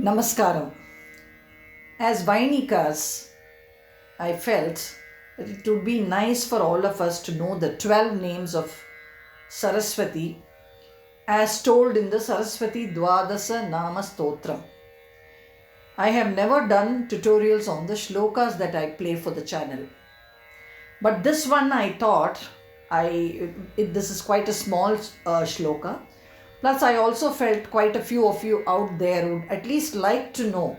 Namaskaram. As Vainikas, I felt that it would be nice for all of us to know the 12 names of Saraswati as told in the Saraswati Dwadasa Nama Stotram. I have never done tutorials on the shlokas that I play for the channel. But this one I thought, this is quite a small shloka. Plus, I also felt quite a few of you out there would at least like to know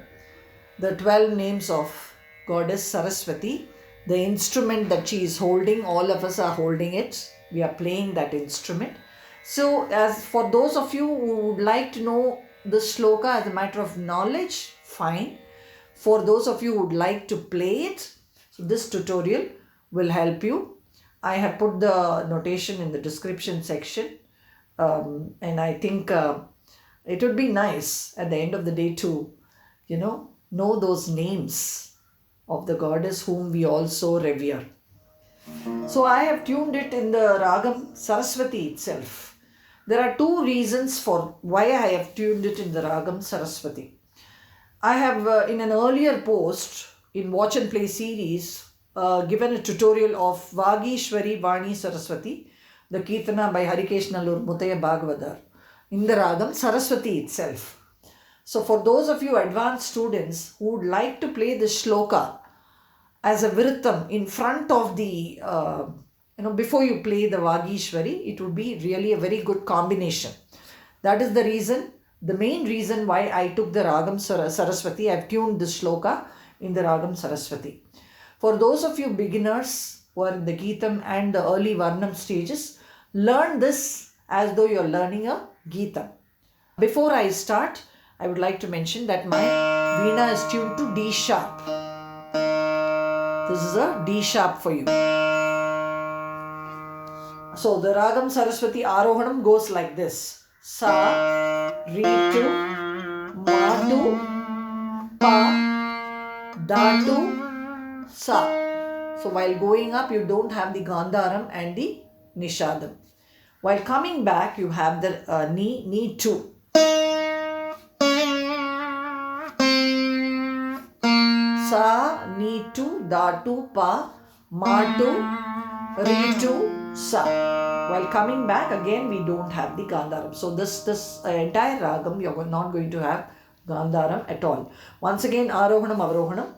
the 12 names of Goddess Saraswati, the instrument that she is holding. All of us are holding it. We are playing that instrument. So, as for those of you who would like to know the shloka as a matter of knowledge, fine. For those of you who would like to play it, so this tutorial will help you. I have put the notation in the description section. And I think it would be nice at the end of the day to, know those names of the goddess whom we also revere. So I have tuned it in the Ragam Saraswati itself. There are two reasons for why I have tuned it in the Ragam Saraswati. I have in an earlier post in Watch and Play series given a tutorial of Vagishwari Vani Saraswati, the Kirtana by Harikeshnallur Mutaya Bhagavadar, in the Ragam Saraswati itself. So for those of you advanced students who would like to play the shloka as a Vrittam in front of the, before you play the Vagishwari, it would be really a very good combination. That is the reason, the main reason why I took the Ragam Saraswati. I have tuned this shloka in the Ragam Saraswati. For those of you beginners who are in the Geetam and the early Varnam stages, learn this as though you are learning a Geetam. Before I start, I would like to mention that my Veena is tuned to D sharp. This is a D sharp for you. So the Ragam Saraswati Arohanam goes like this. Sa, Re to, Ma to, Pa, Da to, Sa. So while going up, you don't have the Gandharam and the Nishadam. While coming back, you have the Ni to. Sa, Ni to, Da to, Pa, Ma to, Re to, Sa. While coming back, again, we don't have the Gandharam. So this entire Ragam, you're not going to have Gandharam at all. Once again, Arohanam, Avarohanam.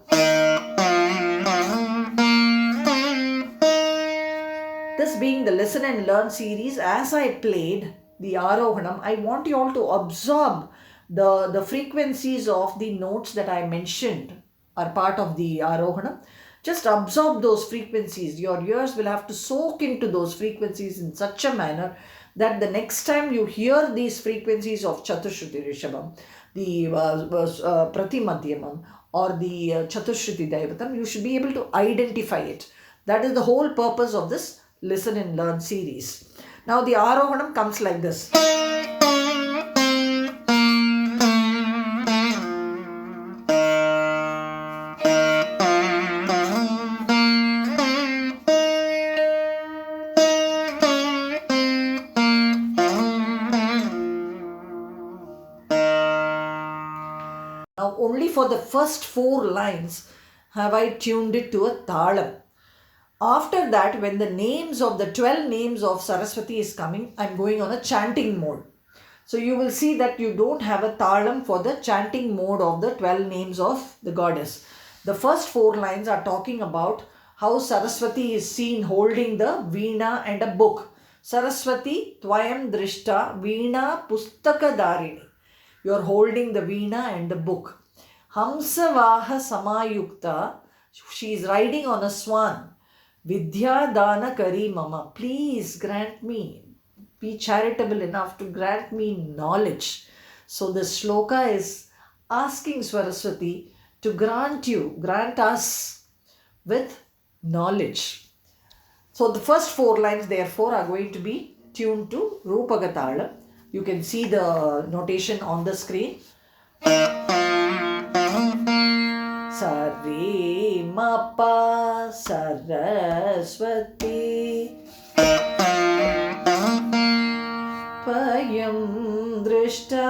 This being the Listen and Learn series, as I played the Arohanam, I want you all to absorb the frequencies of the notes that I mentioned are part of the Arohanam. Just absorb those frequencies. Your ears will have to soak into those frequencies in such a manner that the next time you hear these frequencies of Chaturshruti Rishabham, the Pratimadhyamam or the Chaturshruti Daivatam, you should be able to identify it. That is the whole purpose of this Listen and Learn series. Now the Arohanam comes like this. Only for the first 4 lines have I tuned it to a Talam. After that, when the names of the 12 names of Saraswati is coming, I'm going on a chanting mode. So you will see that you don't have a talam for the chanting mode of the 12 names of the goddess. The first 4 lines are talking about how Saraswati is seen holding the Veena and a book. Saraswati Twayamdhrishta Veena pusthaka dharini. You are holding the Veena and the book. Hamsa samayukta. She is riding on a swan. Vidhya dana kari mama. Please grant me. Be charitable enough to grant me knowledge. So the shloka is asking Saraswati to grant us with knowledge. So the first 4 lines therefore are going to be tuned to Roopaka Talam. You can see the notation on the screen. Sare mapa Saraswati Twayamdhrishta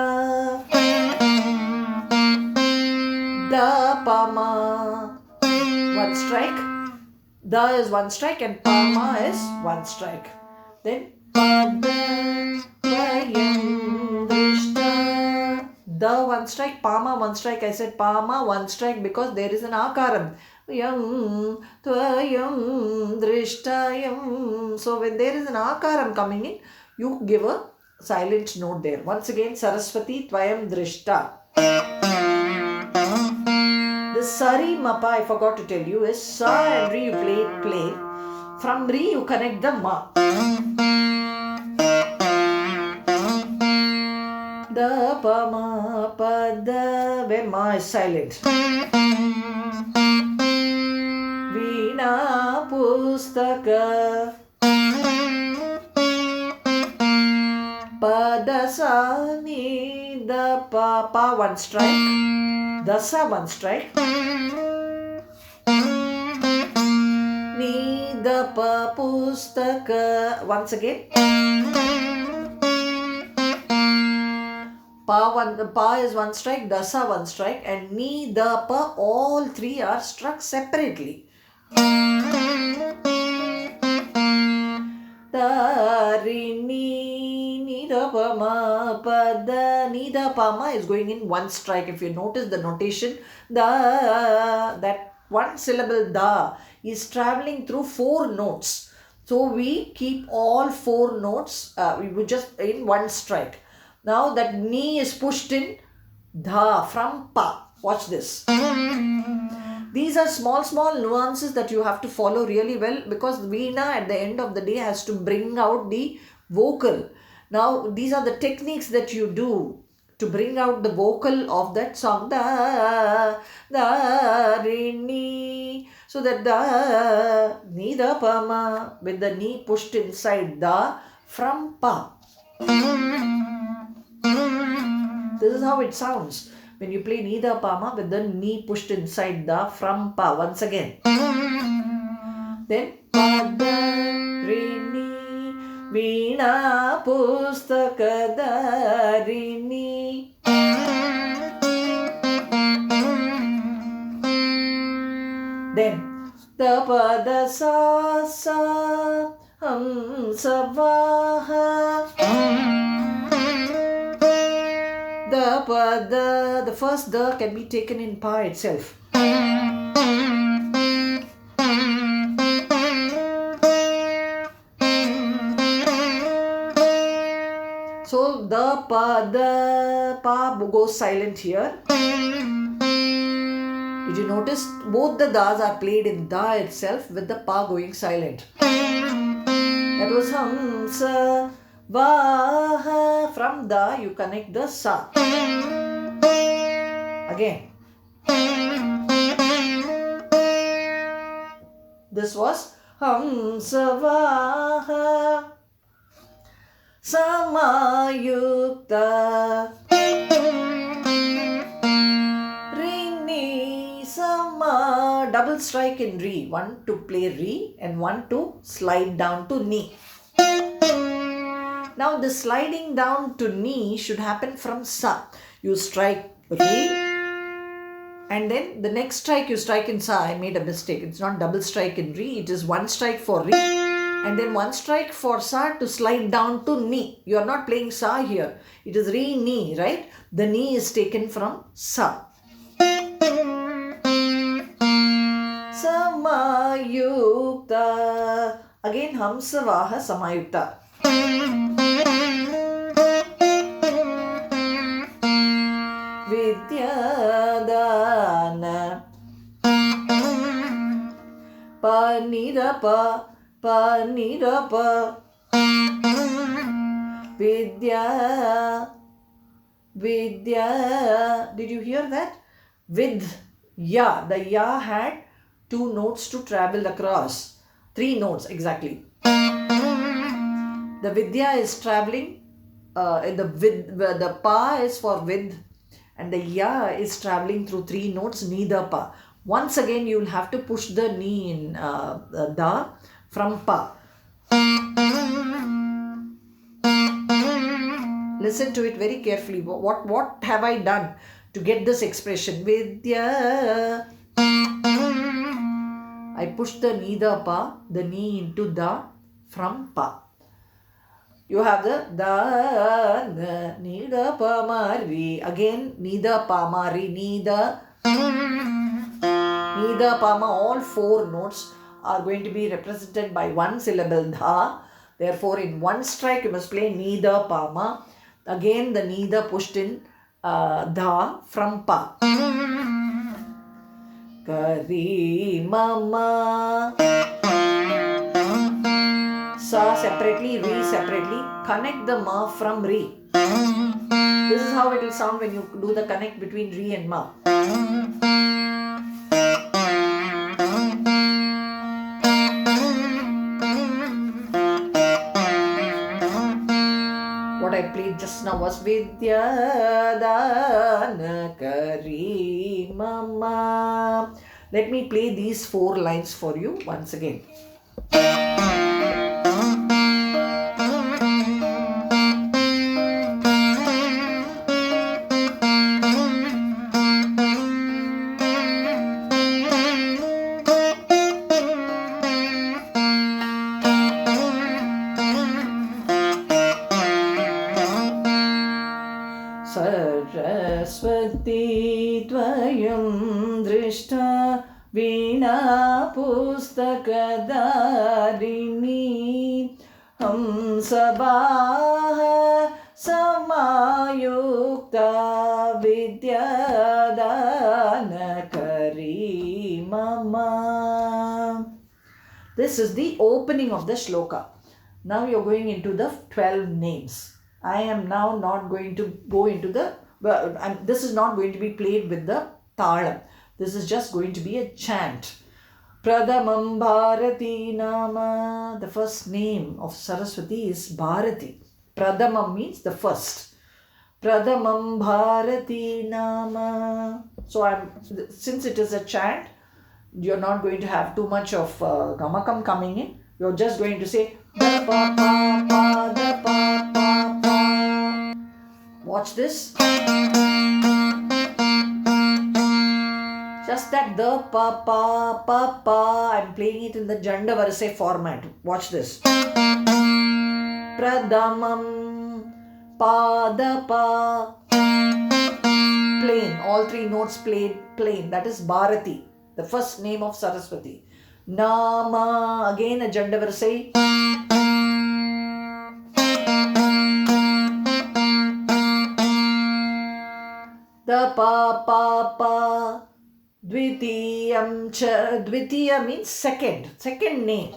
Da-pa-ma. 1 strike. Da is 1 strike and pa-ma is 1 strike. Then Twayamdhrishta. Da 1 strike, pa-ma 1 strike. I said pa-ma 1 strike because there is an akaram. Yam Twayamdhrishta yam. So when there is an akaram coming in, you give a silent note there. Once again, Saraswati Twayamdhrishta. The Sari Mapa, I forgot to tell you, is Sa and Ri you play. From Ri you connect the Ma. Da pa ma pa da, where Ma is silent. Veena pusthaka Dasa ni da pa 1 strike. Dasa 1 strike. Ni da pa pusthaka. Once again. Pa is 1 strike, dasa 1 strike, and ni da pa, all 3 are struck separately. Nidapama pada. Nidapama is going in 1 strike. If you notice the notation, that 1 syllable da is traveling through 4 notes. So we keep all 4 notes, we would just in 1 strike. Now that ni is pushed in dha from pa. Watch this. These are small nuances that you have to follow really well, because Veena at the end of the day has to bring out the vocal. Now these are the techniques that you do to bring out the vocal of that song. Da, da, re, ni. So that da, ni, da, pa, ma, with the ni pushed inside da from pa. This is how it sounds when you play ni da pa ma with the ni pushed inside da from pa. Once again. Then pa da re ni Veena pusthaka dharini. Then da pa da sa sa Hamsa the first da can be taken in pa itself. So the pa goes silent here. Did you notice both the das are played in da itself with the pa going silent? That was Hamsa Vaha. From da you connect the sa. Again. This was Hamsa Vaha Samayukta Rini Sama. Double strike in Re. One to play Re and one to slide down to Ni. Now the sliding down to Ni should happen from Sa. You strike Re And then the next strike you strike in sa, I made a mistake. It's not double strike in re, it is one strike for re. And then one strike for sa to slide down to ni. You are not playing sa here. It is re, ni, right? The ni is taken from sa. Samayukta. Again, Hamsa Vaha Samayukta. Vidhya Dana. Panirapa. Panirapa. Vidhya. Vidhya. Did you hear that? Vidhya. The ya had 2 notes to travel across. 3 notes exactly. The Vidya is traveling. The pa is for vid, and the ya is traveling through 3 notes. Ni da pa. Once again, you will have to push the ni in da from pa. Listen to it very carefully. What have I done to get this expression? Vidya. I pushed the ni da pa, the ni into da from pa. You have the da, na, ni da pa ma ri. Again, ni da pa ma ri, ni da pa ma. All 4 notes are going to be represented by 1 syllable dha. Therefore, in 1 strike, you must play ni da pa ma. Again, the ni da pushed in dha from pa. Kari mama. Sa separately, re separately. Connect the ma from re. This is how it will sound when you do the connect between re and ma. What I played just now was Vidhya Dana Kari Mama. Let me play these 4 lines for you once again. Saraswathi Twayamdhrishta Veena pusthaka darini Hamsa samayukta Vidhya Dana Kari Mama. This is the opening of the shloka. Now you are going into the 12 names. I am now not going to go into the, this is not going to be played with the Talam. This is just going to be a chant. Pradamam Bharati Nama. The first name of Saraswati is Bharati. Pradamam means the first. Pradamam Bharati Nama. So since it is a chant, you're not going to have too much of gamakam coming in. You're just going to say da pa pa pa da pa pa pa. Watch this. Just that the pa pa pa pa. I'm playing it in the Janda Varise format. Watch this. Pradamam pa da pa. Plain. All 3 notes played plain. That is Bharati, the first name of Saraswati. Nama. Again a Janda Varise. The pa pa pa. Dwidheeyamcha. Dwidheeya means second name.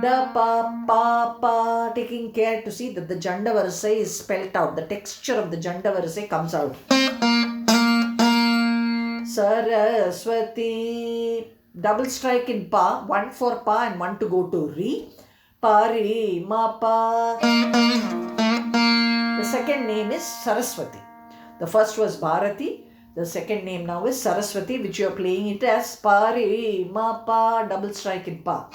The pa pa pa. Taking care to see that the Janda Varise is spelt out. The texture of the Janda Varise comes out. Saraswati. Double strike in pa. 1 for pa and 1 to go to re. Pari ma pa. The second name is Saraswati. The first was Bharati. The second name now is Saraswati, which you are playing it as Pari ma pa. Double strike in pa.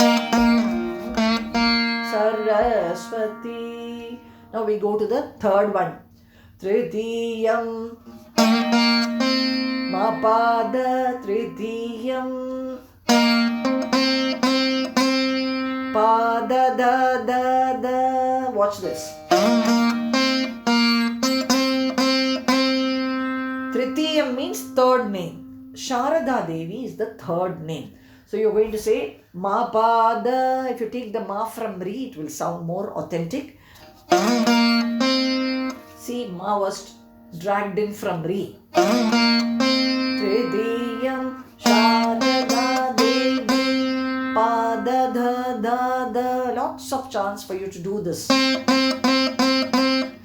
Saraswati. Now we go to the third one. Thriteeyam Mapada Thriteeyam Pada da da da. Watch this. Thriteeyam means third name. Sharadhadevi is the third name. So you're going to say Ma Pada. If you take the Ma from Re, it will sound more authentic. See, Ma was dragged in from Re. Thriteeyam Saradadevi Pada da da da. Lots of chance for you to do this.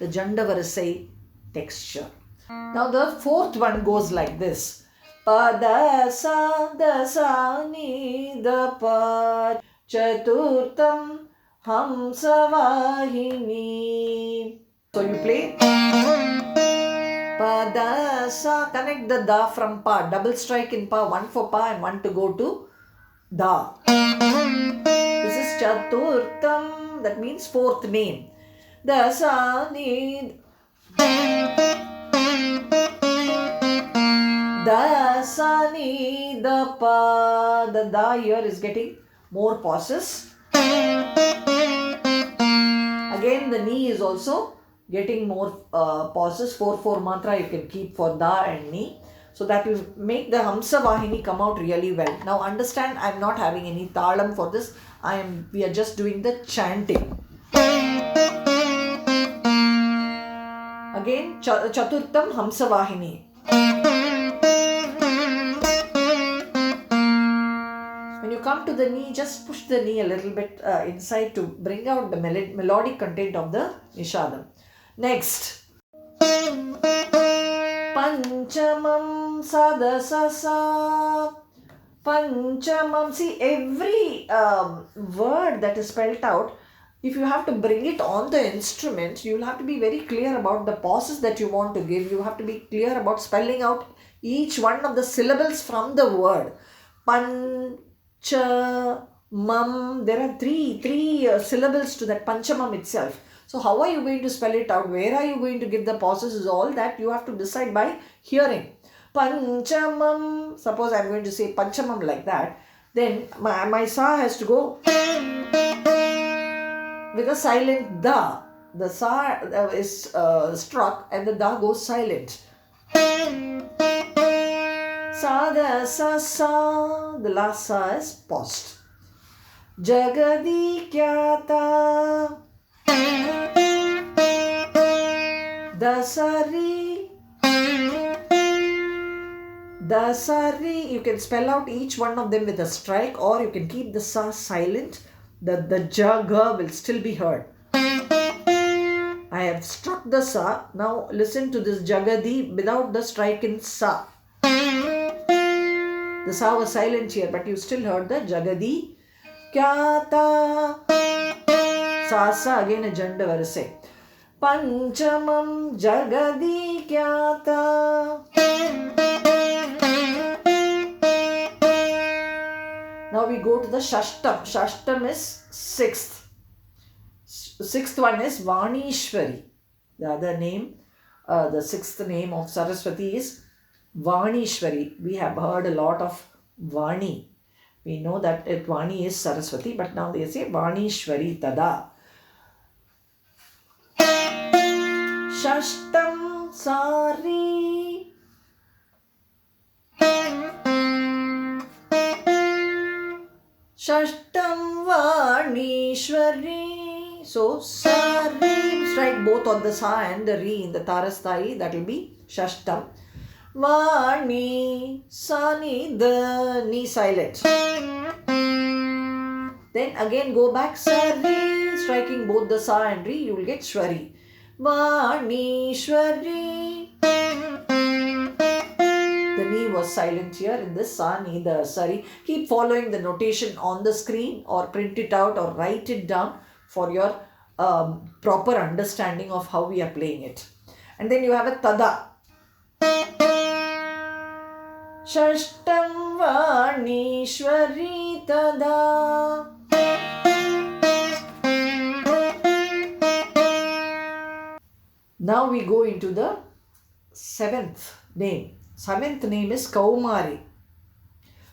The Jandavarasai texture. Now the fourth one goes like this. Pada sa da sa ni da pa chaturtam Hamsa vahini. So you play Pada sa, connect the da from pa, double strike in pa, one for pa and one to go to da. This is chaturtam, that means fourth name. Da sa ni da sa ni da pa. The da here is getting more pauses. Again the ni is also getting more pauses. 4/4 matra you can keep for da and ni. So that will make the Hamsa Vahini come out really well. Now understand, I am not having any Talam for this. We are just doing the chanting. Again, Chaturtam Hamsa Vahini. When you come to the knee, just push the knee a little bit inside to bring out the melodic content of the Nishadam. Next. Panchamam Sadasasa. Panchamam. See, every word that is spelled out, if you have to bring it on the instrument, you will have to be very clear about the pauses that you want to give. You have to be clear about spelling out each one of the syllables from the word. Panchamam. There are three syllables to that Panchamam itself. So how are you going to spell it out? Where are you going to give the pauses is all that you have to decide by hearing. Panchamam. Suppose I am going to say Panchamam like that. Then my sa has to go with a silent da. The sa is struck and the da goes silent. Sa da sa sa. The last sa is paused. Jagadi kyata. Dasari. Dasari. You can spell out each one of them with a strike, or you can keep the sa silent. The jaga will still be heard. I have struck the sa. Now listen to this jagadi without the strike in sa. The sa was silent here, but you still heard the jagadi. Kyata. Sa sa, again a Jandavarasai. Panchamam jagadi kyata. Now we go to the Shashtam. Shashtam is sixth. Sixth one is Vanishwari. The other name, the sixth name of Saraswati is Vanishwari. We have heard a lot of Vani. We know that Vani is Saraswati, but now they say Vanishwari Tada. Shashtam Sari. Shashtam Vanishwari. So Sari, strike both on the Sa and the Ri in the Tarasthai. That will be Shashtam. Vani, Sani, the Ni silent. Then again go back Sari, striking both the Sa and Ri, you will get Shwari. Vani, Shwari. The Ni was silent here in this Sa, Ni, the Sari. Keep following the notation on the screen or print it out or write it down for your proper understanding of how we are playing it. And then you have a Tada. Shashtam Vanishwari Tada. Now we go into the seventh name. Seventh name is Kaumari.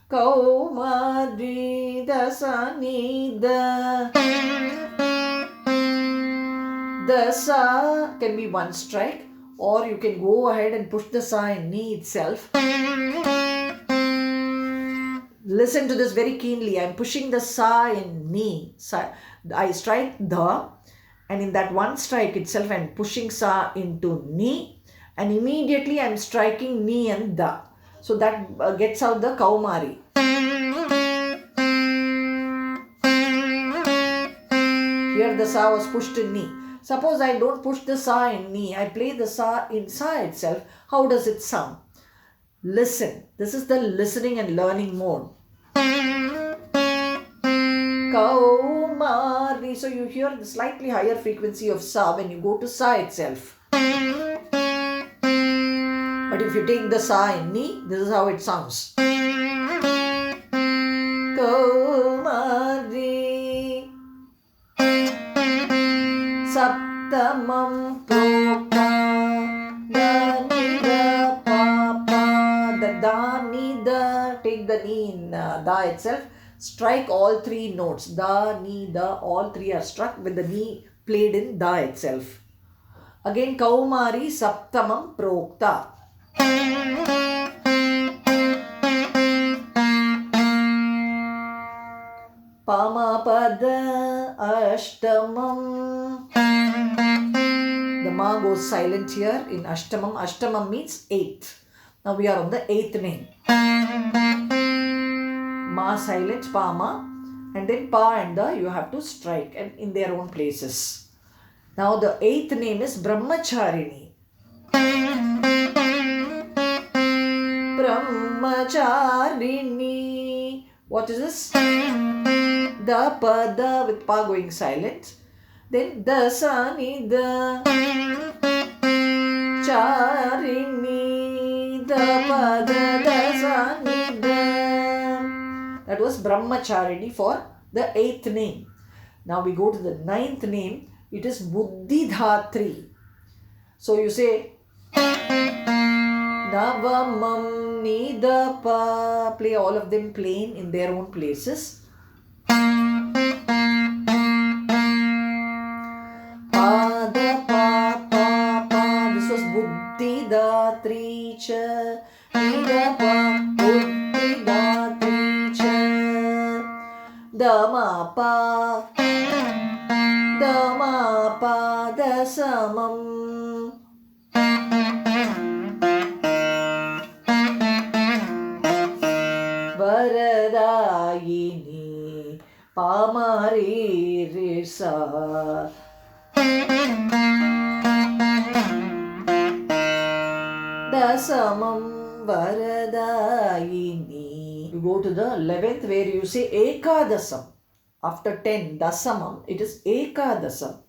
Kaumari dasa ni da. The sa can be one strike, or you can go ahead and push the sa in ni itself. Listen to this very keenly. I am pushing the sa in ni. Sa. I strike the, and in that one strike itself I am pushing sa into ni, and immediately I am striking ni and da. So that gets out the Kaumari. Here the sa was pushed in ni. Suppose I don't push the sa in ni, I play the sa in sa itself. How does it sound? Listen. This is the listening and learning mode. Kaumari. So you hear the slightly higher frequency of sa when you go to sa itself. But if you take the sa in ni, this is how it sounds. Kaumari Saptamam Proka Dani da Papa. The da ni da, take the ni in da itself, strike all three notes. Da, ni, da, all three are struck with the ni played in da itself. Again, Kaumari Saptamam Prokta. Pamapada Ashtamam. The ma goes silent here in Ashtamam. Ashtamam means eighth. Now we are on the eighth name. Ma silent, pa ma, and then pa and da you have to strike and in their own places. Now the eighth name is Brahmacharini. Brahmacharini. What is this? Da pa da with pa going silent. Then da sa ni da. Charini. Da pa da da sa ni da. That was Brahmacharini for the eighth name. Now we go to the ninth name. It is Buddhidhatri. So you say Navamam Nidapa. Play all of them plain in their own places. Pada pa pa pa. This was Buddhidhatri cha. Nidapa Buddhidhatri cha. Dama pa. Dama pa dasamam. Varadayini Pamari Risa. Dasamam Varadayini. You go to the 11th where you say Ekadasam. After 10, Dasamam, it is Ekadasam.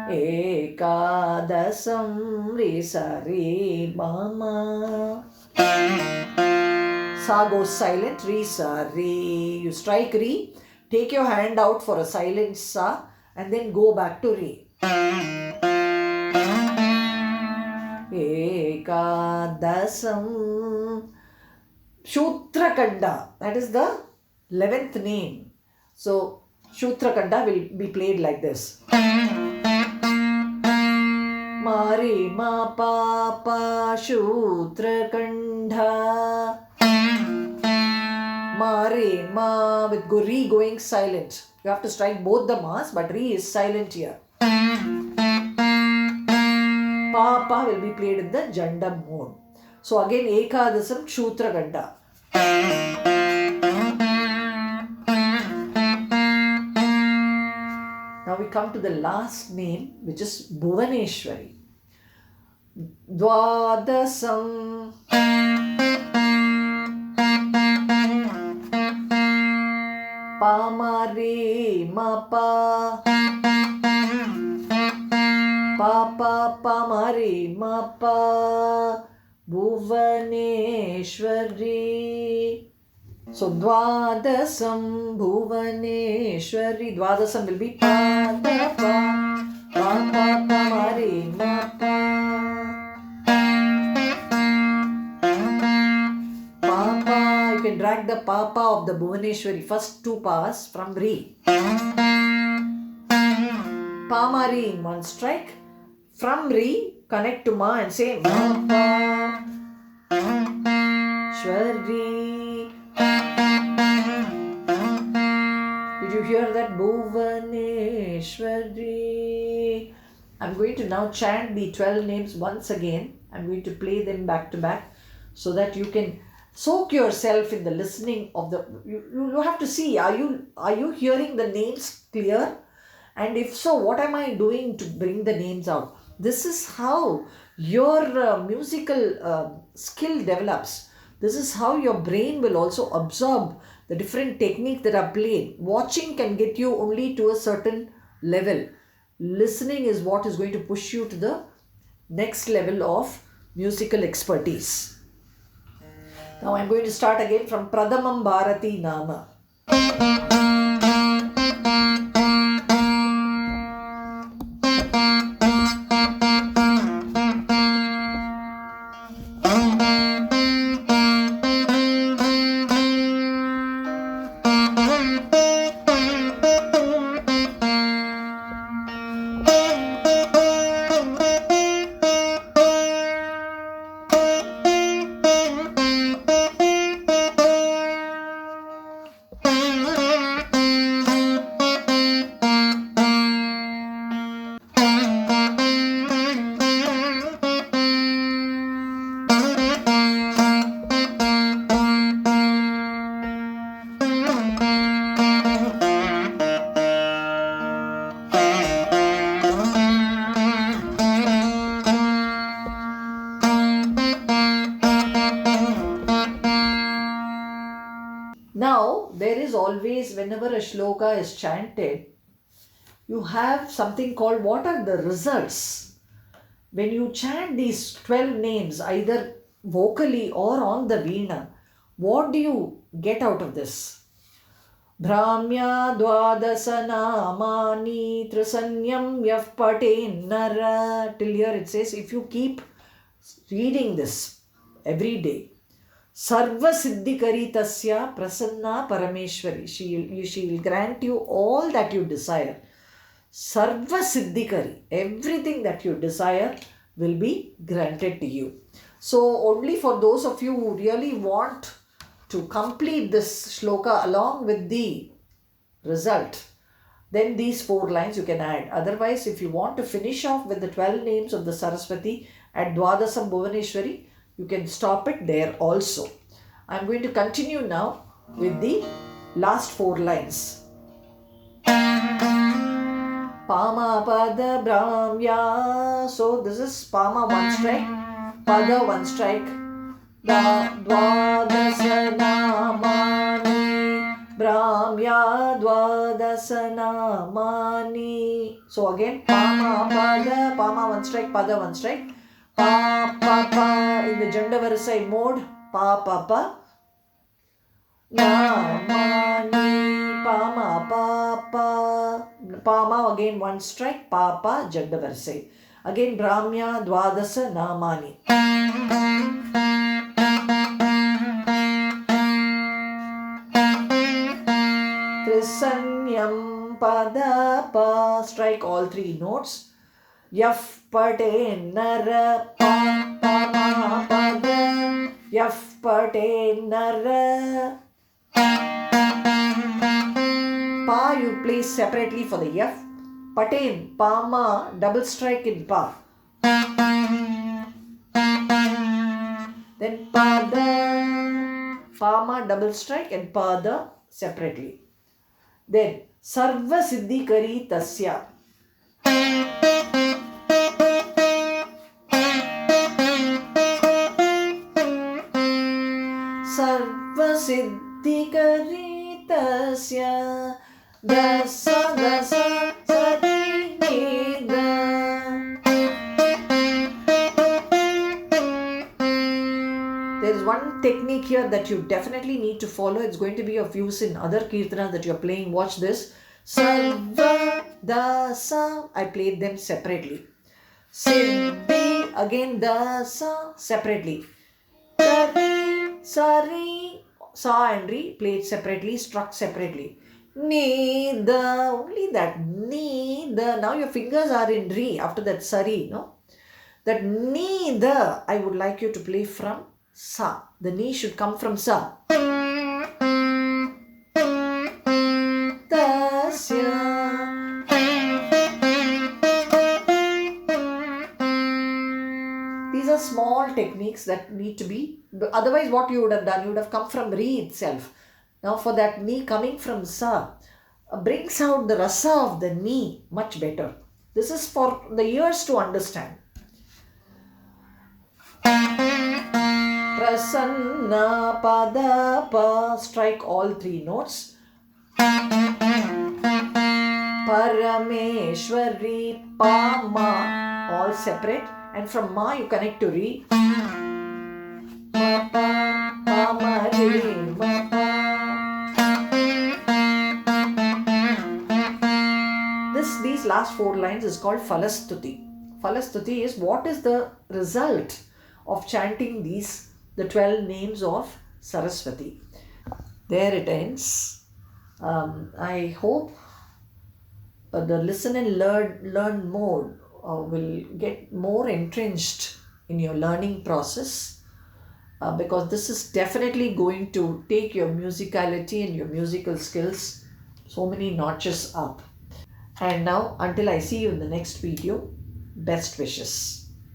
Ekadasam Risa Re Mama. Sa goes silent, Risa Re. You strike Re, take your hand out for a silent Sa and then go back to Re. Ekadasam Shutrakanda. That is the 11th name. So Shutrakanda will be played like this. Mari ma pa pa Shutrakanda. Mari ma with Re going silent. You have to strike both the mas, but Re is silent here. Pa will be played in the Jandam mode. So again Ekadasam Shutrakanda. Now we come to the last name, which is Bhuvaneshwari. Dwadasam. Pamari mapa. Papa pamari mapa. Bhuvaneshwari. So Dwadasam Bhuvaneshwari. Dwadasam will be pa da pa pa pa pa mari ma pa. can drag the Papa of the Bhuvaneshwari, first two Pas from Re. Pa-Ma Re in one strike. From Re, connect to Ma and say Ma Shwari. Did you hear that? Bhuvaneshwari. I'm going to now chant the 12 names once again. I'm going to play them back to back so that you can soak yourself in the listening of the... You have to see, are you hearing the names clear? And if so, what am I doing to bring the names out? This is how your musical skill develops. This is how your brain will also absorb the different techniques that are played. Watching can get you only to a certain level. Listening is what is going to push you to the next level of musical expertise. Now I'm going to start again from Pradhamam Bharati Nama. Now, there is always, whenever a shloka is chanted, you have something called what are the results. When you chant these 12 names, either vocally or on the veena, what do you get out of this? Bhramya Dwadasa namani Trisanyam Yav Paten Nara. Till here it says, if you keep reading this every day, Sarva Siddhikari Tasya Prasanna Parameshwari. She will grant you all that you desire. Sarva Siddhikari. Everything that you desire will be granted to you. So only for those of you who really want to complete this shloka along with the result, then these 4 lines you can add. Otherwise, if you want to finish off with the 12 names of the Saraswati at Dwadasa Bhuvaneshwari, you can stop it there also. I am going to continue now with the last 4 lines. Pama Pada Brahmya. So this is Pama 1 strike, Pada 1 strike. Dwadasa namani Brahmya Dwadasa namani. So again, Pama Pada, Pama 1 strike, Pada 1 strike. Pa pa pa in the Jandavarasai mode. Pa pa pa. Namani Pama pa pa. Pama again 1 strike. Pa pa Jandavarasai. Again Brahmya Dwadasa namani. Trisanyam pada pa. Strike all 3 notes. Yaf Paten Nara Pa Pa Ma Pada. Yaf Paten Nara. Pa you place separately for the Yaf. Paten, Pa Ma, double strike in Pa. Then Pada, Pa Ma double strike and Pada separately. Then Sarva Siddhikari Tasya. Sarva Siddhikari Tasya. Dasa Dasa Sati Nida. There is one technique here that you definitely need to follow. It's going to be of use in other kirtanas that you're playing. Watch this. Sarva Dasa. I played them separately. Siddhi. Again Dasa separately. Sari. sa and re played separately, struck separately. Ni, the, only that. Ni, the. Now your fingers are in re after that sari, no? That ni, the, I would like you to play from sa. The ni should come from sa. These are small techniques that need to be, otherwise what you would have done, you would have come from re itself. Now for that ni coming from sa, brings out the rasa of the ni much better. This is for the ears to understand. Prasanna pada pa, strike all three notes. Parameshwari pa ma, all separate, and from ma you connect to re. Ma pa pa ma re ma pa. These last 4 lines is called Phalastuti. Phalastuti is what is the result of chanting the 12 names of Saraswati. There it ends. I hope the listen and learn mode will get more entrenched in your learning process, because this is definitely going to take your musicality and your musical skills so many notches up. And now, until I see you in the next video, best wishes.